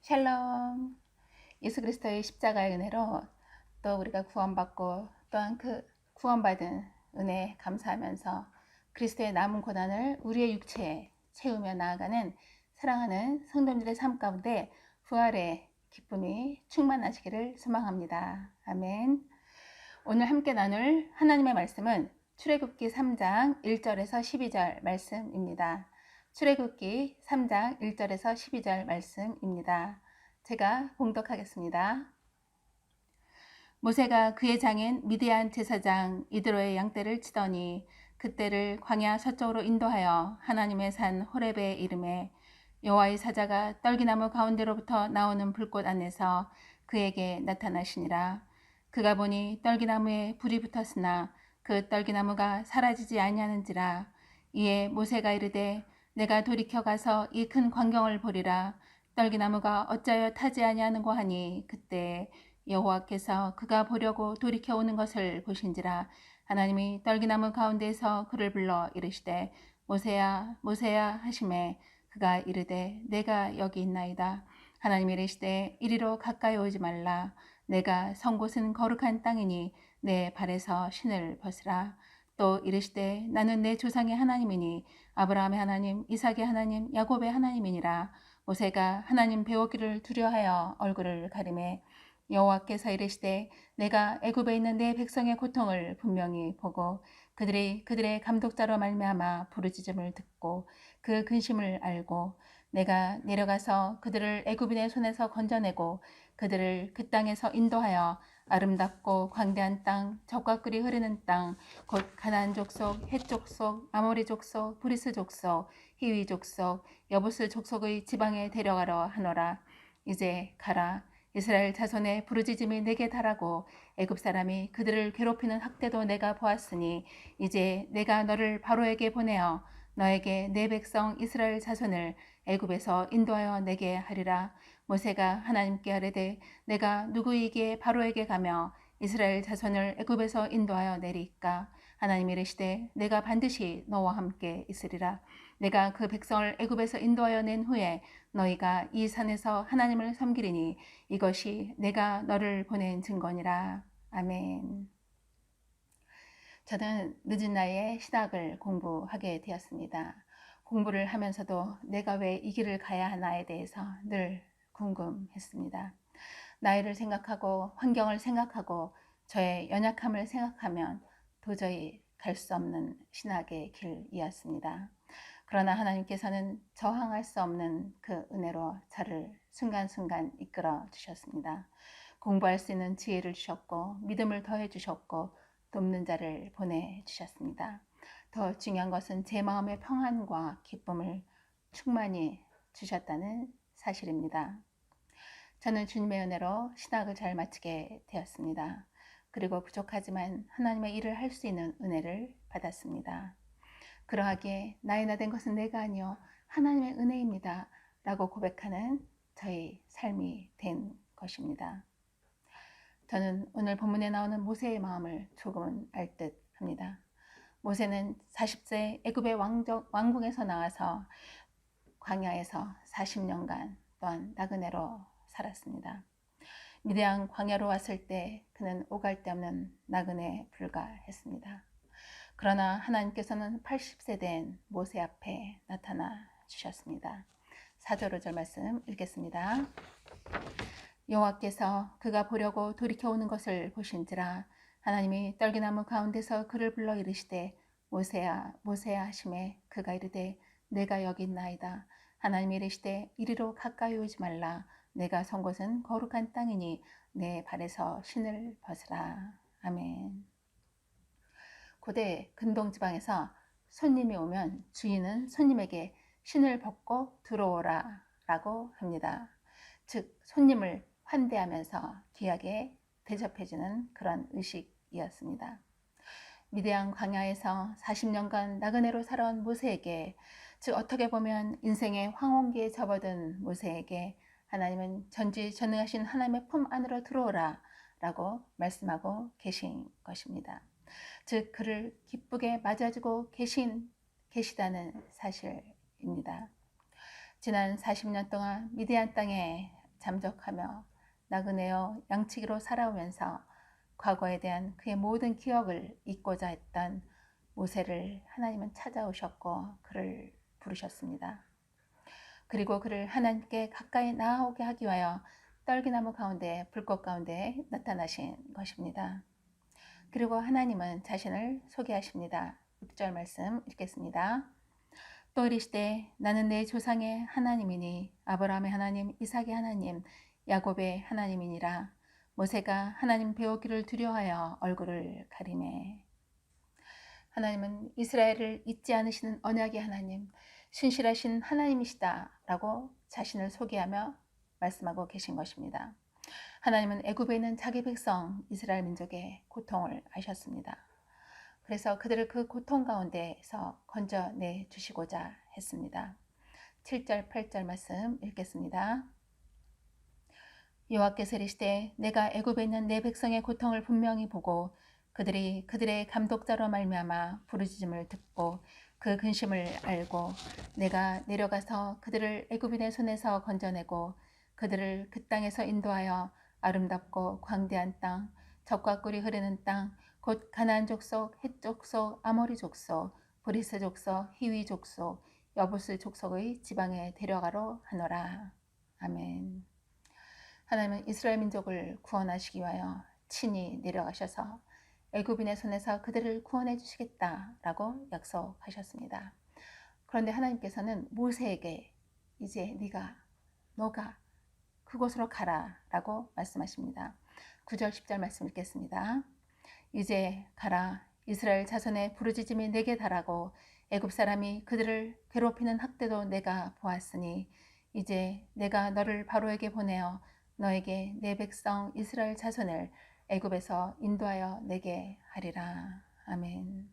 샬롬. 예수 그리스도의 십자가의 은혜로 또 우리가 구원받고 또한 그 구원받은 은혜에 감사하면서 그리스도의 남은 고난을 우리의 육체에 채우며 나아가는 사랑하는 성도님들의 삶 가운데 부활의 기쁨이 충만하시기를 소망합니다. 아멘. 오늘 함께 나눌 하나님의 말씀은 출애굽기 3장 1절에서 12절 말씀입니다. 출애굽기 3장 1절에서 12절 말씀입니다. 제가 봉독하겠습니다. 모세가 그의 장인 미디안 제사장 이드로의 양떼를 치더니 그떼를 광야 서쪽으로 인도하여 하나님의 산 호렙에 이르매 여호와의 사자가 떨기나무 가운데로부터 나오는 불꽃 안에서 그에게 나타나시니라. 그가 보니 떨기나무에 불이 붙었으나 그 떨기나무가 사라지지 아니하는지라. 이에 모세가 이르되 내가 돌이켜 가서 이 큰 광경을 보리라. 떨기나무가 어찌하여 타지 아니하는고 하니 그때 여호와께서 그가 보려고 돌이켜 오는 것을 보신지라. 하나님이 떨기나무 가운데에서 그를 불러 이르시되 모세야 모세야 하시매 그가 이르되 내가 여기 있나이다. 하나님이 이르시되 이리로 가까이 오지 말라. 내가 선 곳은 거룩한 땅이니 내 발에서 신을 벗으라. 또 이르시되 나는 내 조상의 하나님이니 아브라함의 하나님 이삭의 하나님 야곱의 하나님이니라. 모세가 하나님 배우기를 두려워하여 얼굴을 가리매 여호와께서 이르시되 내가 애굽에 있는 내 백성의 고통을 분명히 보고 그들의 감독자로 말미암아 부르짖음을 듣고 그 근심을 알고 내가 내려가서 그들을 애굽인의 손에서 건져내고 그들을 그 땅에서 인도하여 아름답고 광대한 땅, 젖과 꿀이 흐르는 땅, 곧 가나안 족속, 헷 족속, 아모리 족속, 브리스 족속, 히위 족속, 여부스 족속의 지방에 데려가려 하노라. 이제 가라. 이스라엘 자손의 부르짖음이 내게 달하고 애굽 사람이 그들을 괴롭히는 학대도 내가 보았으니 이제 내가 너를 바로에게 보내어 너에게 내 백성 이스라엘 자손을 애굽에서 인도하여 내게 하리라. 모세가 하나님께 아뢰되 내가 누구이기에 바로에게 가며 이스라엘 자손을 애굽에서 인도하여 내리까? 하나님이 이르시되 내가 반드시 너와 함께 있으리라. 내가 그 백성을 애굽에서 인도하여 낸 후에 너희가 이 산에서 하나님을 섬기리니 이것이 내가 너를 보낸 증거니라. 아멘. 저는 늦은 나이에 신학을 공부하게 되었습니다. 공부를 하면서도 내가 왜 이 길을 가야 하나에 대해서 늘 궁금했습니다. 나이를 생각하고 환경을 생각하고 저의 연약함을 생각하면 도저히 갈 수 없는 신학의 길이었습니다. 그러나 하나님께서는 저항할 수 없는 그 은혜로 저를 순간순간 이끌어 주셨습니다. 공부할 수 있는 지혜를 주셨고 믿음을 더해 주셨고 돕는 자를 보내주셨습니다. 더 중요한 것은 제 마음의 평안과 기쁨을 충만히 주셨다는 사실입니다. 저는 주님의 은혜로 신학을 잘 마치게 되었습니다. 그리고 부족하지만 하나님의 일을 할 수 있는 은혜를 받았습니다. 그러하기에 나이나 된 것은 내가 아니요 하나님의 은혜입니다 라고 고백하는 저희 삶이 된 것입니다. 저는 오늘 본문에 나오는 모세의 마음을 조금은 알 듯 합니다. 모세는 40세 애굽의 왕궁에서 나와서 광야에서 40년간 또한 나그네로 살았습니다. 미디안 광야로 왔을 때 그는 오갈 데 없는 나그네에 불과했습니다. 그러나 하나님께서는 80세 된 모세 앞에 나타나 주셨습니다. 4절 5절 말씀 읽겠습니다. 여호와께서 그가 보려고 돌이켜 오는 것을 보신지라. 하나님이 떨기나무 가운데서 그를 불러 이르시되 모세야 모세야 하시매 그가 이르되 내가 여기 있나이다. 하나님이 이르시되 이리로 가까이 오지 말라. 내가 선 곳은 거룩한 땅이니 내 발에서 신을 벗으라. 아멘. 고대 근동지방에서 손님이 오면 주인은 손님에게 신을 벗고 들어오라 라고 합니다. 즉 손님을 환대하면서 귀하게 대접해주는 그런 의식이었습니다. 미디안 광야에서 40년간 나그네로 살아온 모세에게, 즉 어떻게 보면 인생의 황혼기에 접어든 모세에게 하나님은 전지전능하신 하나님의 품 안으로 들어오라 라고 말씀하고 계신 것입니다. 즉 그를 기쁘게 맞아주고 계시다는 사실입니다. 지난 40년 동안 미디안 땅에 잠적하며 나그네여 양치기로 살아오면서 과거에 대한 그의 모든 기억을 잊고자 했던 모세를 하나님은 찾아오셨고 그를 부르셨습니다. 그리고 그를 하나님께 가까이 나아오게 하기 위하여 떨기나무 가운데 불꽃 가운데 나타나신 것입니다. 그리고 하나님은 자신을 소개하십니다. 6절 말씀 읽겠습니다. 또 이르시되 나는 내 조상의 하나님이니 아브라함의 하나님, 이삭의 하나님, 야곱의 하나님이니라. 모세가 하나님 배우기를 두려워하여 얼굴을 가리매. 하나님은 이스라엘을 잊지 않으시는 언약의 하나님, 신실하신 하나님이시다 라고 자신을 소개하며 말씀하고 계신 것입니다. 하나님은 애굽에 있는 자기 백성 이스라엘 민족의 고통을 아셨습니다. 그래서 그들을 그 고통 가운데에서 건져내 주시고자 했습니다. 7절 8절 말씀 읽겠습니다. 여호와께서 이르시되 내가 애굽에 있는 내 백성의 고통을 분명히 보고 그들이 그들의 감독자로 말미암아 부르짖음을 듣고 그 근심을 알고 내가 내려가서 그들을 애굽인의 손에서 건져내고 그들을 그 땅에서 인도하여 아름답고 광대한 땅, 젖과 꿀이 흐르는 땅, 곧 가나안 족속, 헷 족속, 아모리 족속, 브리스 족속, 히위 족속, 여부스 족속의 지방에 데려가로 하노라. 아멘. 하나님은 이스라엘 민족을 구원하시기 위하여 친히 내려가셔서 애굽인의 손에서 그들을 구원해 주시겠다라고 약속하셨습니다. 그런데 하나님께서는 모세에게 이제 너가 그곳으로 가라라고 말씀하십니다. 9절 10절 말씀 읽겠습니다. 이제 가라. 이스라엘 자손의 부르짖음이 내게 달하고 애굽 사람이 그들을 괴롭히는 학대도 내가 보았으니 이제 내가 너를 바로에게 보내어 너에게 내 백성 이스라엘 자손을 애굽에서 인도하여 내게 하리라. 아멘.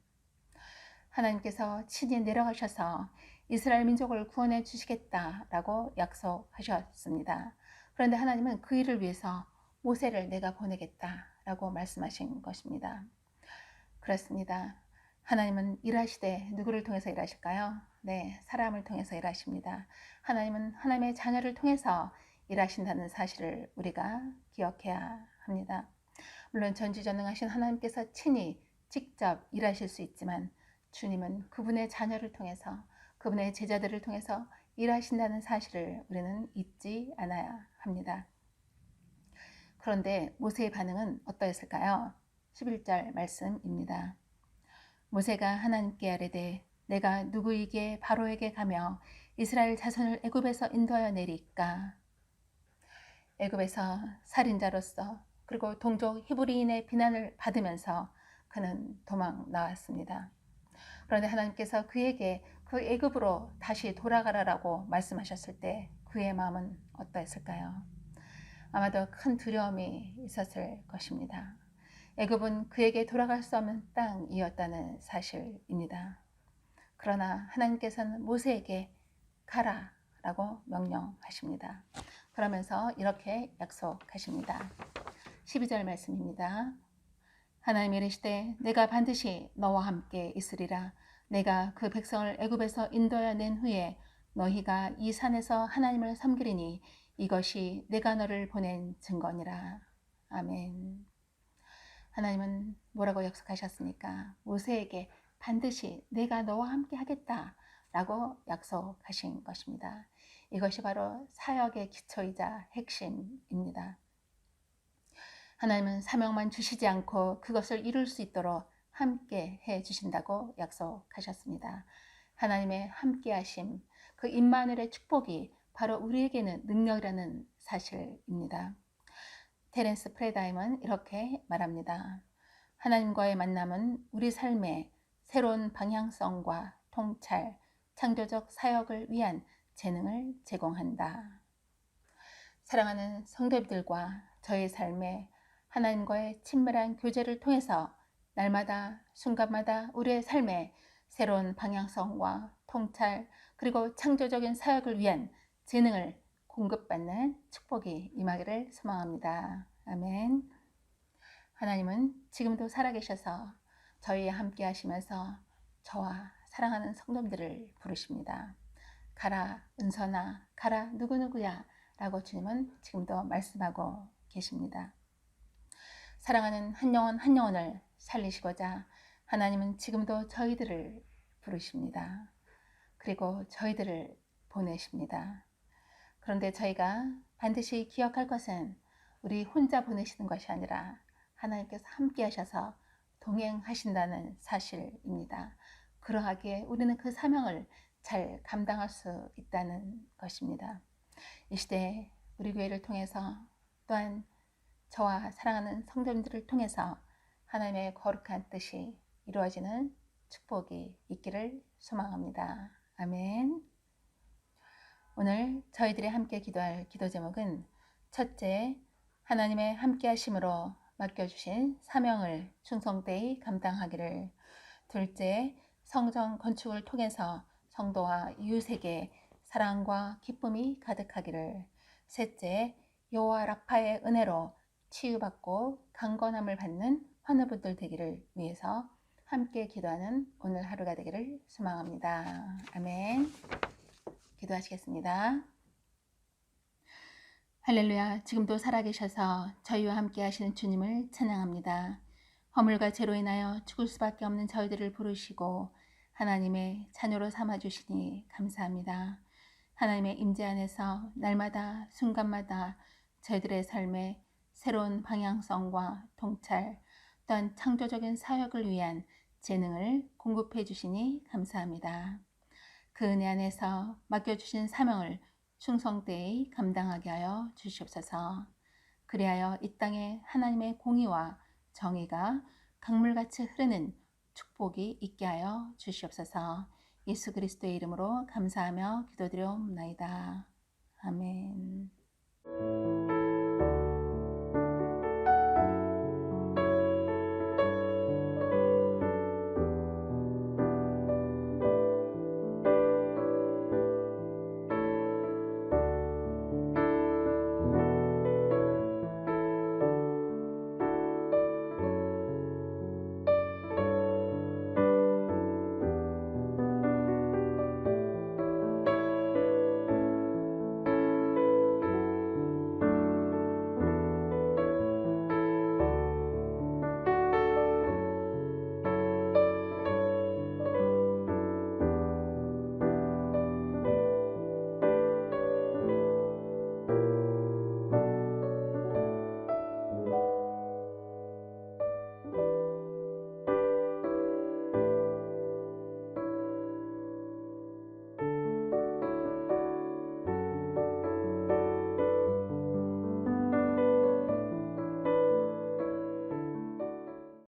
하나님께서 친히 내려가셔서 이스라엘 민족을 구원해 주시겠다라고 약속하셨습니다. 그런데 하나님은 그 일을 위해서 모세를 내가 보내겠다라고 말씀하신 것입니다. 그렇습니다. 하나님은 일하시되 누구를 통해서 일하실까요? 네, 사람을 통해서 일하십니다. 하나님은 하나님의 자녀를 통해서 일하신다는 사실을 우리가 기억해야 합니다. 물론 전지전능하신 하나님께서 친히 직접 일하실 수 있지만 주님은 그분의 자녀를 통해서 그분의 제자들을 통해서 일하신다는 사실을 우리는 잊지 않아야 합니다. 그런데 모세의 반응은 어떠했을까요? 11절 말씀입니다. 모세가 하나님께 아뢰되 내가 누구에게 바로에게 가며 이스라엘 자손을 애굽에서 인도하여 내리까? 애굽에서 살인자로서 그리고 동족 히브리인의 비난을 받으면서 그는 도망 나왔습니다. 그런데 하나님께서 그에게 그 애굽으로 다시 돌아가라라고 말씀하셨을 때 그의 마음은 어떠했을까요? 아마도 큰 두려움이 있었을 것입니다. 애굽은 그에게 돌아갈 수 없는 땅이었다는 사실입니다. 그러나 하나님께서는 모세에게 가라라고 명령하십니다. 그러면서 이렇게 약속하십니다. 12절 말씀입니다. 하나님이 이르시되 내가 반드시 너와 함께 있으리라. 내가 그 백성을 애굽에서 인도하여 낸 후에 너희가 이 산에서 하나님을 섬기리니 이것이 내가 너를 보낸 증거니라. 아멘. 하나님은 뭐라고 약속하셨습니까? 모세에게 반드시 내가 너와 함께 하겠다라고 약속하신 것입니다. 이것이 바로 사역의 기초이자 핵심입니다. 하나님은 사명만 주시지 않고 그것을 이룰 수 있도록 함께 해 주신다고 약속하셨습니다. 하나님의 함께 하심, 그 임마누엘의 축복이 바로 우리에게는 능력이라는 사실입니다. 테렌스 프레다임은 이렇게 말합니다. 하나님과의 만남은 우리 삶의 새로운 방향성과 통찰, 창조적 사역을 위한 재능을 제공한다. 사랑하는 성도들과 저의 삶에 하나님과의 친밀한 교제를 통해서 날마다 순간마다 우리의 삶에 새로운 방향성과 통찰 그리고 창조적인 사역을 위한 재능을 공급받는 축복이 임하기를 소망합니다. 아멘. 하나님은 지금도 살아계셔서 저희와 함께 하시면서 저와 사랑하는 성도들을 부르십니다. 가라 은선아, 가라 누구누구야 라고 주님은 지금도 말씀하고 계십니다. 사랑하는 한 영혼 한 영혼을 살리시고자 하나님은 지금도 저희들을 부르십니다. 그리고 저희들을 보내십니다. 그런데 저희가 반드시 기억할 것은 우리 혼자 보내시는 것이 아니라 하나님께서 함께 하셔서 동행하신다는 사실입니다. 그러하기에 우리는 그 사명을 잘 감당할 수 있다는 것입니다. 이 시대에 우리 교회를 통해서 또한 저와 사랑하는 성도님들을 통해서 하나님의 거룩한 뜻이 이루어지는 축복이 있기를 소망합니다. 아멘. 오늘 저희들이 함께 기도할 기도 제목은 첫째, 하나님의 함께 하심으로 맡겨주신 사명을 충성되이 감당하기를. 둘째, 성전 건축을 통해서 성도와 이웃에게 사랑과 기쁨이 가득하기를. 셋째, 여호와 라파의 은혜로 치유받고 강건함을 받는 환우분들 되기를 위해서 함께 기도하는 오늘 하루가 되기를 소망합니다. 아멘. 기도하시겠습니다. 할렐루야. 지금도 살아계셔서 저희와 함께 하시는 주님을 찬양합니다. 허물과 죄로 인하여 죽을 수밖에 없는 저희들을 부르시고 하나님의 자녀로 삼아주시니 감사합니다. 하나님의 임재 안에서 날마다 순간마다 저희들의 삶에 새로운 방향성과 통찰, 또한 창조적인 사역을 위한 재능을 공급해 주시니 감사합니다. 그 은혜 안에서 맡겨주신 사명을 충성되이 감당하게 하여 주시옵소서. 그리하여 이 땅에 하나님의 공의와 정의가 강물같이 흐르는 축복이 있게 하여 주시옵소서. 예수 그리스도의 이름으로 감사하며 기도드려옵나이다.